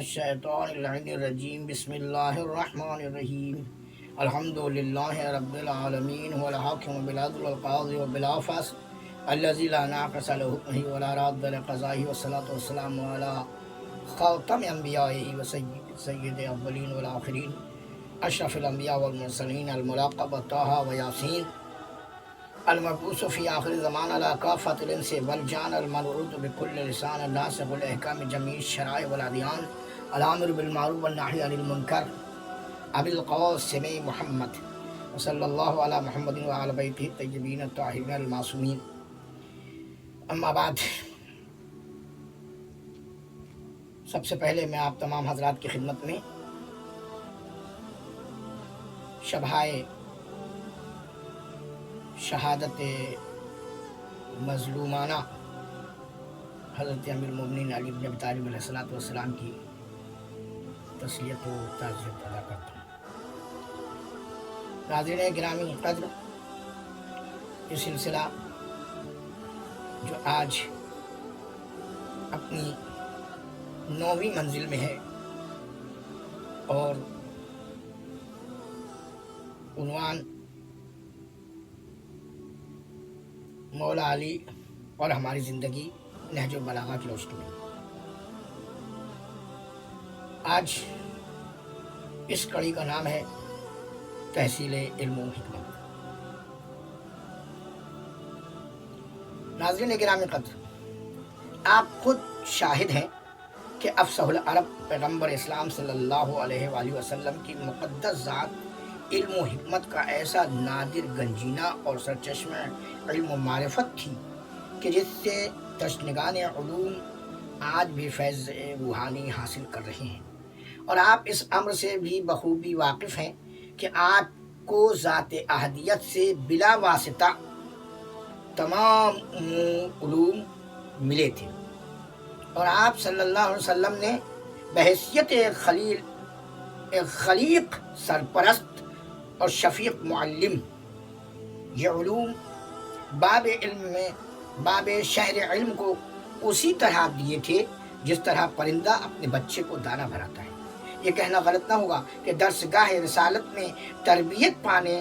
الشیطان اللعین الرجیم بسم اللہ الرحمن الرحیم الحمد للہ رب العالمین هو الحاکم بالعدل والقاضی وبالعفو الذی لا ناقص لحکمہ ولا راد لقضائہ والصلاة والسلام علی خاتم انبیائہ وسید الاولین والآخرین اشرف الانبیاء والمرسلین الملقب طٰہٰ و یاسین المبعوث فی آخر زمان علی کافۃ الانس والجان المنعوت بکل لسان الناسخ الاحکام جمیع الشرائع والادیان الامر بالمعروف والنہی عن المنکر ابی القاسم محمد وصلی اللہ علی محمد وعلی بیتہ الطیبین الطاہرین المعصومین. اما بعد، سب سے پہلے میں آپ تمام حضرات کی خدمت میں شبہائے شہادت مظلومانہ حضرت امیر المومنین علی بن ابی طالب علیہ السلام کی تسلیت و تعزیت ادا کرتا ہوں. ناظرین گرامی قدر، یہ سلسلہ جو آج اپنی 9ویں منزل میں ہے اور عنوان مولا علی اور ہماری زندگی نہج البلاغہ کی روشنی میں، آج اس کڑی کا نام ہے تحصیل علم و حکمت. ناظرین گرامی قدر، آپ خود شاہد ہیں کہ افصح العرب پیغمبر اسلام صلی اللہ علیہ وآلہ وسلم کی مقدس ذات علم و حکمت کا ایسا نادر گنجینہ اور سرچشمہ علم و معرفت تھی کہ جس سے تشنگان علوم آج بھی فیض روحانی حاصل کر رہے ہیں. اور آپ اس امر سے بھی بخوبی واقف ہیں کہ آپ کو ذات احدیت سے بلا واسطہ تمام علوم ملے تھے، اور آپ صلی اللہ علیہ وسلم نے بحیثیت ایک خلیق سرپرست اور شفیق معلم یہ علوم باب شہر علم کو اسی طرح دیے تھے جس طرح پرندہ اپنے بچے کو دانہ بھراتا ہے. یہ کہنا غلط نہ ہوگا کہ درسگاہ رسالت میں تربیت پانے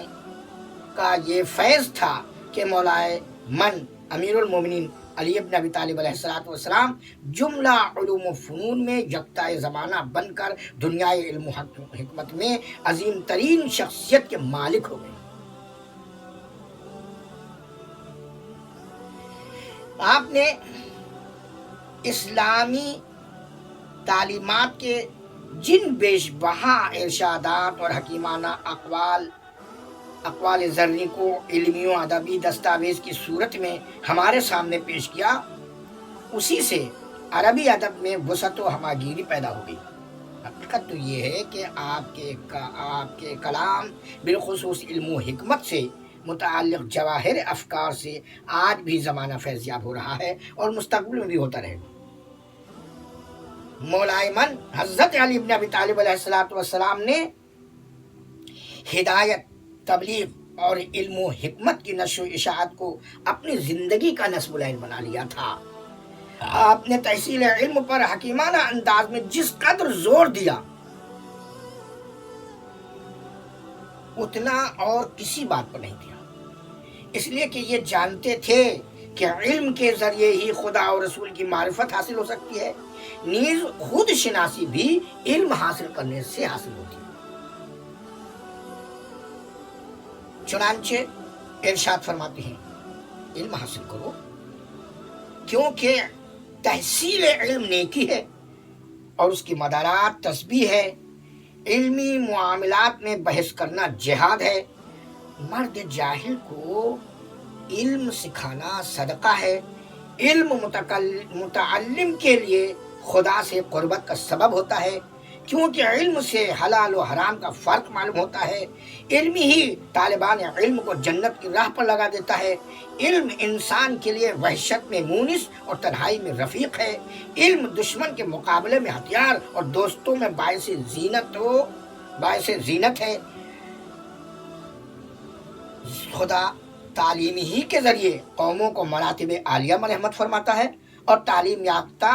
کا یہ فیض تھا کہ مولائے من امیر المومنین علی بن ابی طالب علیہ السلام جملہ علوم و فنون میں یکتائے زمانہ بن کر دنیائے علم و حکمت میں عظیم ترین شخصیت کے مالک ہو گئے. آپ نے اسلامی تعلیمات کے جن بیش بہا ارشادات اور حکیمانہ اقوال زرعی کو علمی و ادبی دستاویز کی صورت میں ہمارے سامنے پیش کیا، اسی سے عربی ادب میں وسعت و ہماگیری پیدا ہو گئی. حقیقت تو یہ ہے کہ آپ کے کلام بالخصوص علم و حکمت سے متعلق جواہر افکار سے آج بھی زمانہ فیضیاب ہو رہا ہے اور مستقبل میں بھی ہوتا رہے گا. مولائے من حضرت علی بن ابی طالب علیہ السلام نے ہدایت، تبلیغ اور علم و حکمت کی نشر و اشاعت کو اپنی زندگی کا نصب العین بنا لیا تھا. آپ نے تحصیل علم پر حکیمانہ انداز میں جس قدر زور دیا، اتنا اور کسی بات پر نہیں دیا، اس لیے کہ یہ جانتے تھے کہ علم کے ذریعے ہی خدا اور رسول کی معرفت حاصل ہو سکتی ہے، نیز خود شناسی بھی علم حاصل کرنے سے حاصل ہوتی ہے. چنانچہ ارشاد فرماتے ہیں، علم حاصل کرو کیونکہ تحصیل علم نیکی ہے اور اس کی مدارات تسبیح ہے. علمی معاملات میں بحث کرنا جہاد ہے. مرد جاہل کو علم سکھانا صدقہ ہے. علم متعلم کے لیے خدا سے قربت کا سبب ہوتا ہے، کیونکہ علم سے حلال و حرام کا فرق معلوم ہوتا ہے. علم ہی طالبان علم کو جنت کی راہ پر لگا دیتا ہے. علم انسان کے لیے وحشت میں مونس اور تنہائی میں رفیق ہے. علم دشمن کے مقابلے میں ہتھیار اور دوستوں میں باعث زینت ہے. خدا تعلیم ہی کے ذریعے قوموں کو مراتب عالیہ مرحمت فرماتا ہے اور تعلیم یافتہ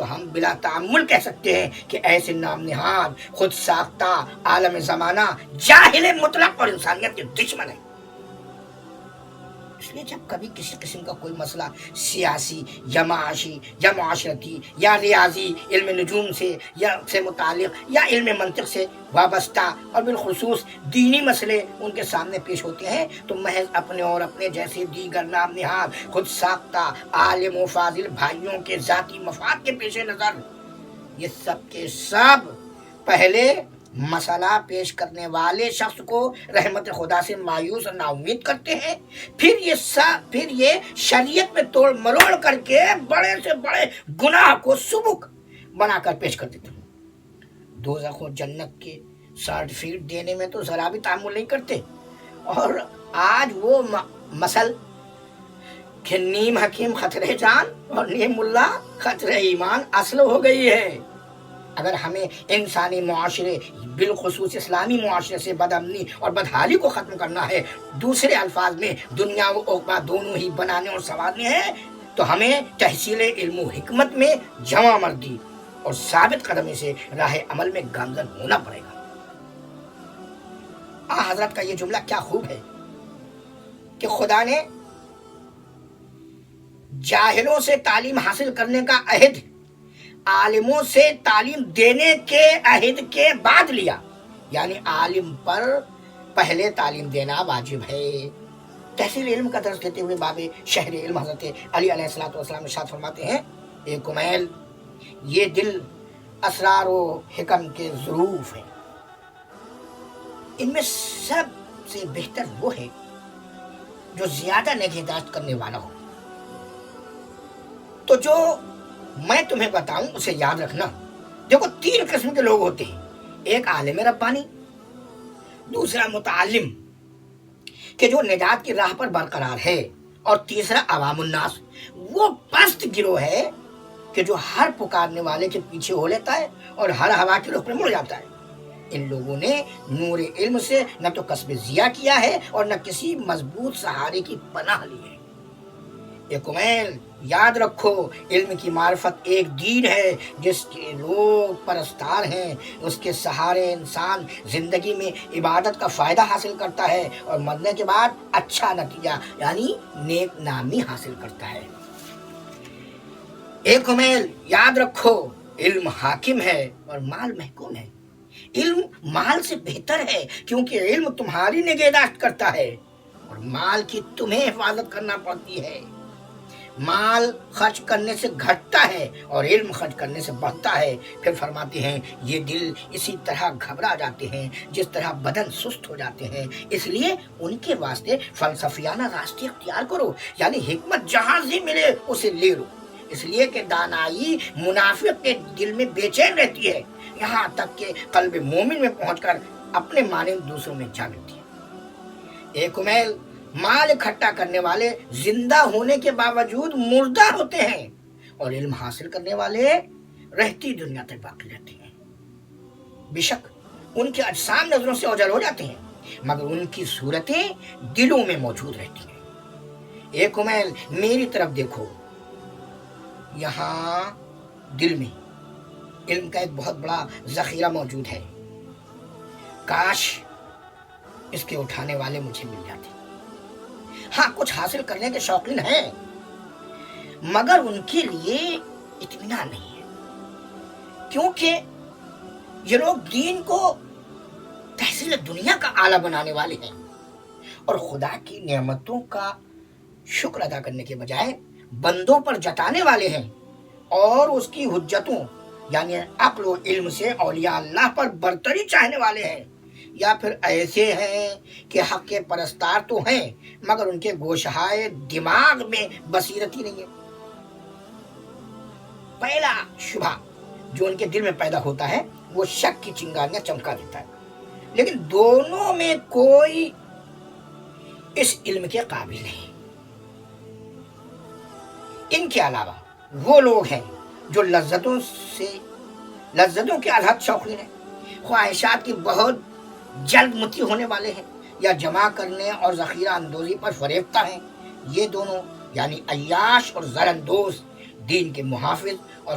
تو ہم بلا تعمل کہہ سکتے ہیں کہ ایسے نام نہاد خود ساختہ عالم زمانہ جاہل مطلق اور انسانیت کے دشمن ہے۔ اس لیے جب کبھی کسی قسم کا کوئی مسئلہ سیاسی یا معاشی یا معاشرتی یا ریاضی علم نجوم سے متعلق یا علم منطق سے وابستہ اور بالخصوص دینی مسئلے ان کے سامنے پیش ہوتے ہیں تو محض اپنے اور اپنے جیسے دیگر نام نہاد خود ساختہ عالم و فاضل بھائیوں کے ذاتی مفاد کے پیش نظر یہ سب کے سب پہلے مسئلہ پیش کرنے والے شخص کو رحمت خدا سے مایوس اور نا امید کرتے ہیں، پھر یہ شریعت میں توڑ مروڑ کر کے بڑے سے بڑے گناہ کو سبک بنا کر پیش کر دیتے ہیں۔ دوزخ و جنت کے سرٹیفکیٹ دینے میں تو ذرا بھی تعامل نہیں کرتے، اور آج وہ مثل کہ نیم حکیم خطرے جان اور نیم ملا خطرے ایمان اصل ہو گئی ہے۔ اگر ہمیں انسانی معاشرے بالخصوص اسلامی معاشرے سے بد امنی اور بدحالی کو ختم کرنا ہے، دوسرے الفاظ میں دنیا و عقبہ دونوں ہی بنانے اور سنوارنے ہیں، تو ہمیں تحصیل علم و حکمت میں جواں مردی اور ثابت قدمی سے راہ عمل میں گامزن ہونا پڑے گا۔ حضرت کا یہ جملہ کیا خوب ہے کہ خدا نے جاہلوں سے تعلیم حاصل کرنے کا عہد عالموں سے تعلیم دینے کے عہد کے بعد لیا، یعنی عالم پر پہلے تعلیم دینا واجب ہے۔ تحصیل علم کا درس دیتے ہوئے باب شہر علم حضرت علی علیہ السلام ارشاد فرماتے ہیں، اے کمیل، یہ دل اسرار و حکم کے ظروف ہیں، ان میں سب سے بہتر وہ ہے جو زیادہ نگہداشت کرنے والا ہو۔ تو جو میں تمہیں بتاؤں اسے یاد رکھنا۔ دیکھو، 3 قسم کے لوگ ہوتے ہیں، ایک عالم ربانی، دوسرا متعلم کہ جو نجات کی راہ پر برقرار ہے، اور تیسرا عوام الناس، وہ پست گروہ ہے کہ جو ہر پکارنے والے کے پیچھے ہو لیتا ہے اور ہر ہوا کے رخ پہ مڑ جاتا ہے۔ ان لوگوں نے نور علم سے نہ تو کسب ضیاء کیا ہے اور نہ کسی مضبوط سہارے کی پناہ لی ہے۔ اے کمیل، یاد رکھو، علم کی معرفت ایک دین ہے جس کے لوگ پرستار ہیں، اس کے سہارے انسان زندگی میں عبادت کا فائدہ حاصل کرتا ہے اور مرنے کے بعد اچھا نتیجہ یعنی نیک نامی حاصل کرتا ہے۔ اے کمیل، یاد رکھو، علم حاکم ہے اور مال محکوم ہے۔ علم مال سے بہتر ہے کیونکہ علم تمہاری نگہداشت کرتا ہے اور مال کی تمہیں حفاظت کرنا پڑتی ہے۔ مال خرچ کرنے سے گھٹتا ہے اور علم خرچ کرنے سے بڑھتا ہے۔ پھر فرماتے ہیں، یہ دل اسی طرح گھبرا جاتے ہیں جس طرح بدن سست ہو جاتے ہیں، اس لیے ان کے واسطے فلسفیانہ راستے اختیار کرو، یعنی حکمت جہاں سے ملے اسے لے لو، اس لیے کہ دانائی منافق کے دل میں بے چین رہتی ہے، یہاں تک کہ قلب مومن میں پہنچ کر اپنے مانند دوسروں میں جا ملتی ہے۔ اے کمیل، مال اکٹھا کرنے والے زندہ ہونے کے باوجود مردہ ہوتے ہیں اور علم حاصل کرنے والے رہتی دنیا تک باقی رہتے ہیں۔ بے شک ان کے اجسام نظروں سے اوجھل ہو جاتے ہیں مگر ان کی صورتیں دلوں میں موجود رہتی ہیں۔ اے کمیل، میری طرف دیکھو، یہاں دل میں علم کا ایک بہت بڑا ذخیرہ موجود ہے، کاش اس کے اٹھانے والے مجھے مل جاتے۔ ہاں، کچھ حاصل کرنے کے شوقین ہیں مگر ان کے لیے اطمینان نہیں ہے، کیونکہ یہ لوگ دین کو تحصیل دنیا کا آلہ بنانے والے ہیں اور خدا کی نعمتوں کا شکر ادا کرنے کے بجائے بندوں پر جتانے والے ہیں، اور اس کی حجتوں یعنی عقل و علم سے اولیاء اللہ پر برتری چاہنے والے ہیں، یا پھر ایسے ہیں کہ حق کے پرستار تو ہیں مگر ان کے گوشہائے دماغ میں بصیرت ہی نہیں ہے۔ پہلا شبہ جو ان کے دل میں پیدا ہوتا ہے وہ شک کی چنگاریاں چمکا دیتا ہے، لیکن دونوں میں کوئی اس علم کے قابل نہیں۔ ان کے علاوہ وہ لوگ ہیں جو لذتوں کے الحد شوقین ہیں، خواہشات کی بہت جلد متی ہونے والے ہیں، یا جمع کرنے اور ذخیرہ اندوزی پر فریفتہ ہیں۔ یہ دونوں یعنی عیاش اور زر اندوز دین کے محافظ اور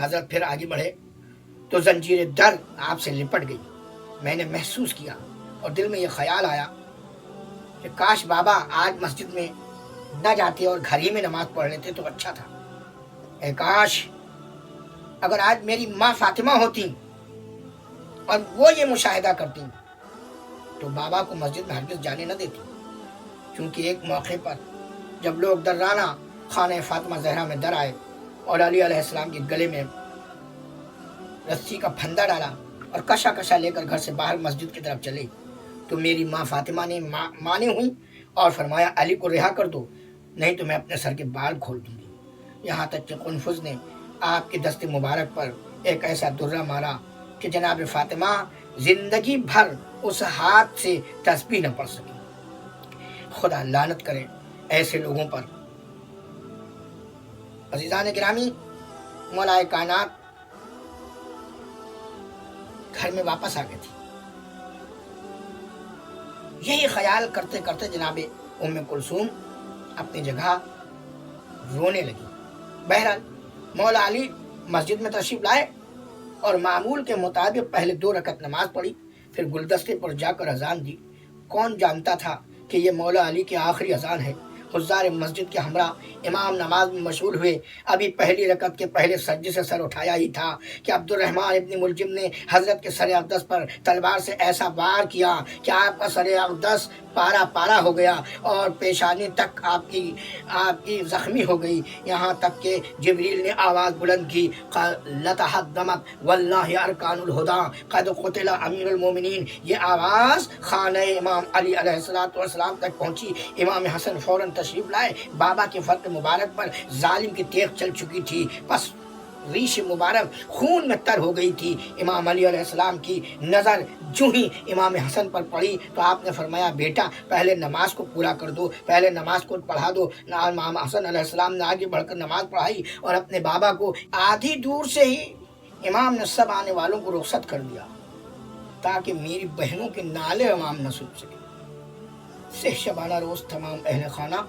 حضرت پھر آگے بڑھے تو زنجیر در آپ سے لپٹ گئی. میں نے محسوس کیا اور دل میں یہ خیال آیا کہ کاش بابا آج مسجد میں نہ جاتے اور گھر ہی میں نماز پڑھ لیتے تو اچھا تھا. اے کاش اگر آج میری ماں فاطمہ ہوتی اور وہ یہ مشاہدہ کرتی تو بابا کو مسجد میں ہرگز جانے نہ دیتی. کیونکہ ایک موقع پر جب لوگ درانہ خانہ فاطمہ زہرا میں در آئے اور علی علیہ السلام کے گلے میں رسی کا پھندا ڈالا اور کشا کشا لے کر گھر سے باہر مسجد کی طرف چلے تو میری ماں فاطمہ نے مانے ہوئی اور فرمایا علی کو رہا کر دو نہیں تو میں اپنے سر کے بال کھول دوں گی. یہاں تک کہ قنفذ نے آپ کے دست مبارک پر ایک ایسا درہ مارا کہ جناب فاطمہ زندگی بھر اس ہاتھ سے تسبیح نہ پڑھ سکی. خدا لعنت کرے ایسے لوگوں پر. عزیزان گرامی، مولا کائنات گھر میں واپس آ گئی تھی. یہی خیال کرتے کرتے جناب ام کلثوم اپنی جگہ رونے لگی. بہرحال مولا علی مسجد میں تشریف لائے اور معمول کے مطابق پہلے 2 رکعت نماز پڑھی، پھر گلدستے پر جا کر اذان دی. کون جانتا تھا کہ یہ مولا علی کی آخری اذان ہے. حضار مسجد کے ہمراہ امام نماز میں مشغول ہوئے. ابھی پہلی رکعت کے پہلے سجدے سے سر اٹھایا ہی تھا کہ عبد الرحمن ابن ملجم نے حضرت کے سر اقدس پر تلوار سے ایسا وار کیا کہ آپ کا سر اقدس پارا پارا ہو گیا اور پیشانی تک آپ کی زخمی ہو گئی. یہاں تک کہ جبریل نے آواز بلند کی، لتحدمت واللہ ارکان الہدا قد قتل امیر المومنین. یہ آواز خانہ امام علی علیہ السلام تک پہنچی. امام حسن فوراً تشریف لائے. بابا کے فرق مبارک پر ظالم کی تیغ چل چکی تھی، بس ریش مبارک خون میں تر ہو گئی تھی. امام علی علیہ السلام کی نظر جو ہی امام حسن پر پڑی تو آپ نے فرمایا بیٹا پہلے نماز کو پورا کر دو، پہلے نماز کو پڑھا دو. امام حسن علیہ السلام نے آگے بڑھ کر نماز پڑھائی اور اپنے بابا کو آدھی دور سے ہی امام نے سب آنے والوں کو رخصت کر دیا تاکہ میری بہنوں کے نالے امام نہ سن سکے. سہ شبانہ روز تمام اہل خانہ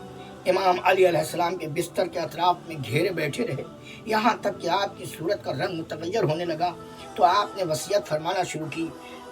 امام علی علیہ السلام کے بستر کے اطراف میں گھیرے بیٹھے رہے. یہاں تک کہ آپ کی صورت کا رنگ متغیر ہونے لگا تو آپ نے وصیت فرمانا شروع کی.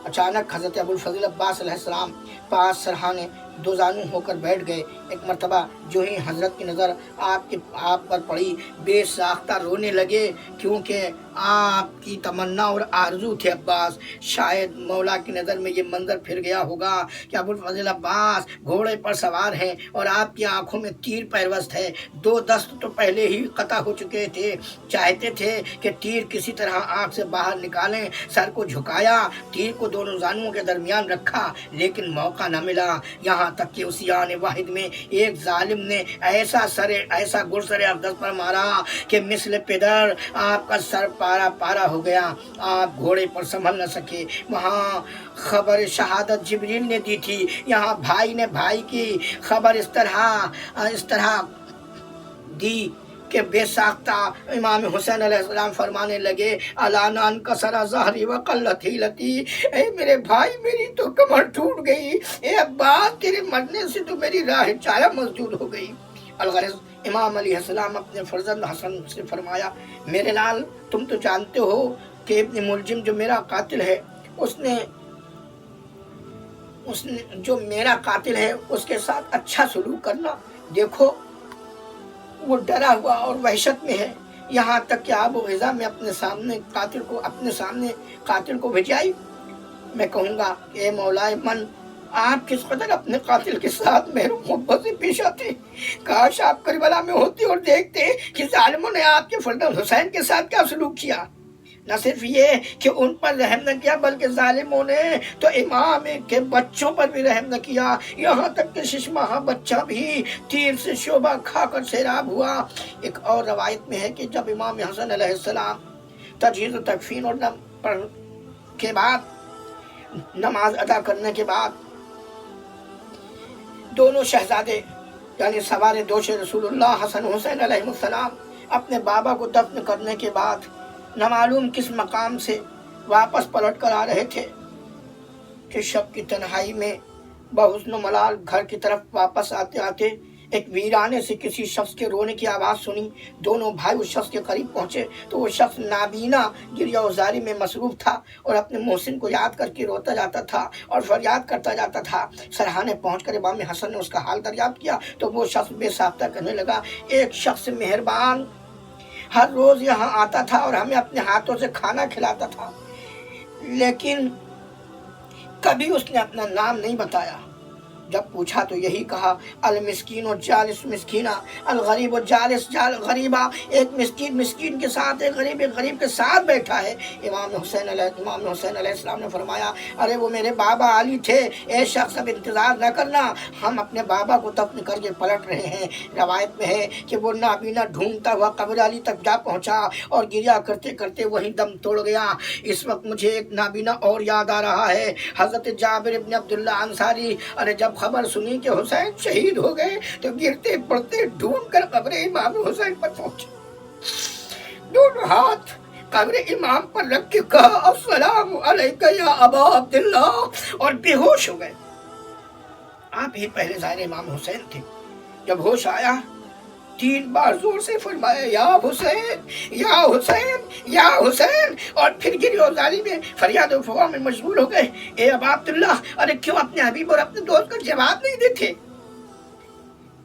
اچانک حضرت ابوالفضل عباس علیہ السلام پاس سرہانے 2 زانو ہو کر بیٹھ گئے. ایک مرتبہ جو ہی حضرت کی نظر آپ پر پڑی بے ساختہ رونے لگے کیونکہ آپ کی تمنا اور آرزو تھے عباس. شاید مولا کی نظر میں یہ منظر پھر گیا ہوگا کہ ابوالفضل عباس گھوڑے پر سوار ہیں اور آپ کی آنکھوں میں تیر پیوست ہے. 2 دست تو پہلے ہی قطع ہو چکے تھے. چاہتے تھے کہ تیر کسی طرح آنکھ سے باہر نکالیں. سر کو جھکایا، تیر کو دونوں زانوؤں کے درمیان رکھا لیکن موقع نہ ملا. یہاں تک کہ اسی آن واحد میں ایک ظالم نے ایسا گرسر اقدس پر مارا کہ مثل پدر آپ کا سر پارا پارا ہو گیا. آپ گھوڑے پر سنبھل نہ سکے. وہاں خبر شہادت جبریل نے دی تھی، یہاں بھائی نے بھائی کی خبر اس طرح دی کہ بے ساختہ امام حسین علیہ السلام فرمانے لگے الانا انکسر ظہری وقلت حیلتی. اے میرے بھائی میری تو کمر ٹوٹ گئی. اے عباس تیرے مرنے سے تو میری راہ چارہ مسدود ہو گئی. الغرض امام علیہ السلام اپنے فرزند حسن سے فرمایا میرے لال تم تو جانتے ہو کہ ابن ملجم جو میرا قاتل ہے اس کے ساتھ اچھا سلوک کرنا. دیکھو وہ ڈرا ہوا اور وحشت میں ہے. یہاں تک کہ آب و غذا میں اپنے سامنے قاتل کو بھجائی. میں کہوں گا کہ اے مولا من آپ کس قدر اپنے قاتل کے ساتھ مہر و محبت سے پیش آتے. کاش آپ کربلا میں ہوتے اور دیکھتے کہ ظالموں نے آپ کے فرزند حسین کے ساتھ کیا سلوک کیا. نہ صرف یہ کہ ان پر رحم نہ کیا بلکہ ظالموں نے تو امام کے بچوں پر بھی رحم نہ کیا. یہاں تک کہ 6 ماہ بچہ بھی تیر سے شعبہ کھا کر سیراب ہوا. ایک اور روایت میں ہے کہ جب امام حسن علیہ السلام تجہیز و تکفین اور نماز ادا کرنے کے بعد دونوں شہزادے یعنی سوار دوش رسول اللہ حسن حسین علیہ السلام اپنے بابا کو دفن کرنے کے بعد نہ معلوم کس مقام سے واپس پلٹ کر آ رہے تھے کہ شب کی تنہائی میں بحسن و ملال گھر کی طرف واپس آتے ایک ویرانے سے کسی شخص کے رونے کی آواز سنی۔ دونوں بھائی اس شخص کے قریب پہنچے تو وہ شخص نابینا گریہ وزاری میں مصروف تھا اور اپنے محسن کو یاد کر کے روتا جاتا تھا اور فریاد کرتا جاتا تھا۔ سرحانے پہنچ کر امام حسن نے اس کا حال دریافت کیا تو وہ شخص بے ساختہ کہنے لگا، ایک شخص مہربان ہر روز یہاں آتا تھا اور ہمیں اپنے ہاتھوں سے کھانا کھلاتا تھا، لیکن کبھی اس نے اپنا نام نہیں بتایا۔ جب پوچھا تو یہی کہا، المسکین و جالس مسکینہ، الغریب و جالس غریبہ، ایک مسکین مسکین کے ساتھ، ایک غریب کے ساتھ بیٹھا ہے۔ امام حسین علیہ السلام نے فرمایا، ارے وہ میرے بابا علی تھے، اے شخص اب انتظار نہ کرنا، ہم اپنے بابا کو دفن کر کے پلٹ رہے ہیں۔ روایت میں ہے کہ وہ نابینا ڈھونڈتا ہوا قبر علی تک جا پہنچا اور گریا کرتے کرتے وہیں دم توڑ گیا۔ اس وقت مجھے ایک نابینا اور یاد آ رہا ہے، حضرت جابر ابن عبداللہ انصاری، ارے جب خبر سنی کہ حسین شہید ہو گئے تو گرتے پڑتے ڈھونڈ کر قبر امام حسین پر پہنچے، دونوں ہاتھ قبر امام پر رکھ کے کہا، السلام علیکہ یا ابا عبداللہ، اور بے ہوش ہو گئے۔ آپ ہی پہلے ظاہر امام حسین تھے۔ جب ہوش آیا 3 بار زور سے فرمایا، یا حسین یا حسین یا حسین، اور پھر گریہ وزاری میں فریاد و فغان میں مشغول ہو گئے۔ اے ابا عبداللہ، ارے کیوں اپنے حبیب اور اپنے دوست کا جواب نہیں دیتے؟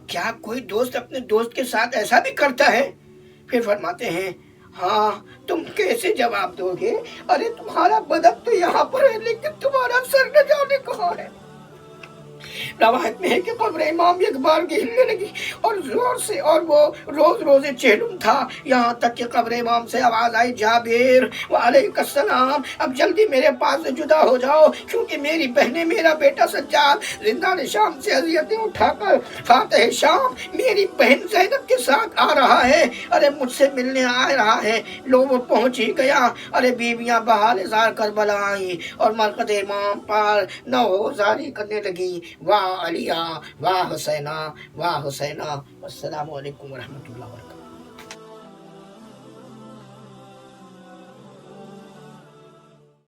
کیا کوئی دوست اپنے دوست کے ساتھ ایسا بھی کرتا ہے؟ پھر فرماتے ہیں، ہاں تم کیسے جواب دو گے؟ ارے تمہارا بدن تو یہاں پر ہے لیکن تمہارا سر نہ جانے کہاں ہے۔ روایت میں ہے کہ قبر امام ایک بار ہلنے لگی اور زور سے، اور وہ روز چہلم تھا، یہاں تک کہ قبر امام سے آواز آئی، جابر وعلیکم السلام، اب جلدی میرے پاس سے جدا ہو جاؤ کیونکہ میری بہنیں، میرا بیٹا سجاد زندان شام سے اذیتیں اٹھا کر فاتح شام میری بہن زینب کے ساتھ آ رہا ہے، ارے مجھ سے ملنے آ رہا ہے۔ لو وہ پہنچ ہی گیا۔ ارے بیویاں بحال زار کربلا آئیں اور مرقد امام پر نوحوزاری کرنے لگی، واہ علیہ واہ حسینہ واہ حسینہ۔ والسلام علیکم ورحمۃ اللہ وبرکاتہ۔